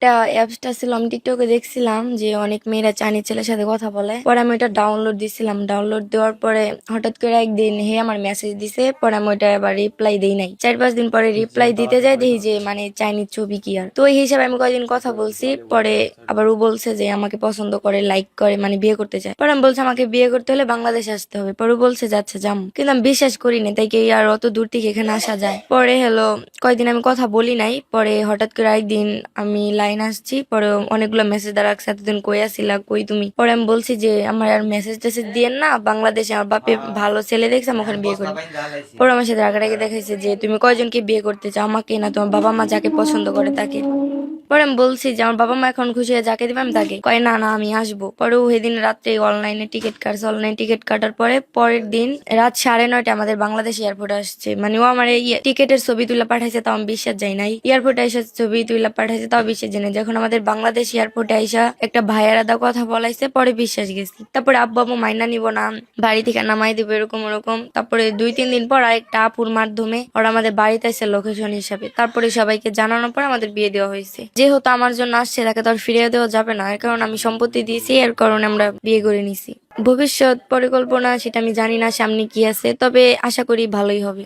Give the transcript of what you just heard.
একটা অ্যাপসটা ছিল, আমি টিকটকে দেখছিলাম যে অনেক মেয়েরা চাইনিজ ছেলের সাথে কথা বলে। পরে আমি ওটা ডাউনলোড দিছিলাম। ডাউনলোড দেওয়ার পরে হঠাৎ করে একদিন হে আমার মেসেজ দিছে। পরে আমি ওইটা আবার রিপ্লাই দেই নাই। 4-5 দিন পরে রিপ্লাই দিতে যাই, দেখি যে মানে চাইনিজ ছবি কি আর। তো ওই হিসাবে আমি কয়েকদিন কথা বলছি। পরে আবার ও বলছে যে আমাকে পছন্দ করে, লাইক করে, মানে বিয়ে করতে চায়। পরে আমি বলছি আমাকে বিয়ে করতে হলে বাংলাদেশে আসতে হবে। পরে ও বলছে যাচ্ছে যাম, কিন্তু আমি বিশ্বাস করি না, তাই কি আর অত দূর থেকে এখানে আসা যায়। পরে হলো কয়েকদিন আমি কথা বলি নাই। পরে হঠাৎ করে একদিন আমি লাইন আসছি। পরে অনেকগুলো মেসেজ দ্বারা এতদিন কই আসিলা, কই তুমি? পরে আমি বলছি যে আমার আর মেসেজ টেসেজ দিয়েন না, বাংলাদেশে আমার বাপে ভালো ছেলে দেখছে, আমি ওখানে বিয়ে করি। পরে আমার সাথে রাগারাগি দেখাইছে যে তুমি কয়জনকে বিয়ে করতে চাও, আমাকে না তোমার বাবা মা যাকে পছন্দ করে তাকে। পরে আমি বলছি যে আমার বাবা মা এখন খুশি হয়ে যাকে দিবে আমি তাকে। কয় না না আমি আসবো। পরে ও সেদিন রাত্রে অনলাইনে টিকিট কাটছে। অনলাইন টিকিট কাটার পরে পরের দিন রাত 9:30 আমাদের বাংলাদেশ এয়ারপোর্ট আসছে। মানে ও আমার এই টিকিটের ছবি তুলে পাঠাইছে, তাও আমি বিশ্বাস যাই নাই। এয়ারপোর্টে এসে ছবি তুলে পাঠাইছে, তাও বিশ্বাস যাই নাই। যখন আমাদের বাংলাদেশ এয়ারপোর্টে আইসা একটা ভাইয়ার আদা কথা বলাইছে, পরে বিশ্বাস গেছি। তারপরে আব্বু আম্মু মাইনা নিব না, বাড়ি থেকে নামাই দিবে, এরকম ওরকম। তারপরে 2-3 দিন পর আরেকটা আপুর মাধ্যমে ওরা আমাদের বাড়িতে আসছে লোকেশন হিসাবে। তারপরে সবাইকে জানানোর পর আমাদের বিয়ে দেওয়া হয়েছে। যেহেতু আমার জন্য আসছে, তাকে তো আর ফিরিয়ে দেওয়া যাবে না, এর কারণে আমি সম্পত্তি দিয়েছি, এর কারণে আমরা বিয়ে করে নিছি। ভবিষ্যৎ পরিকল্পনা সেটা আমি জানি না সামনে কি আছে, তবে আশা করি ভালোই হবে।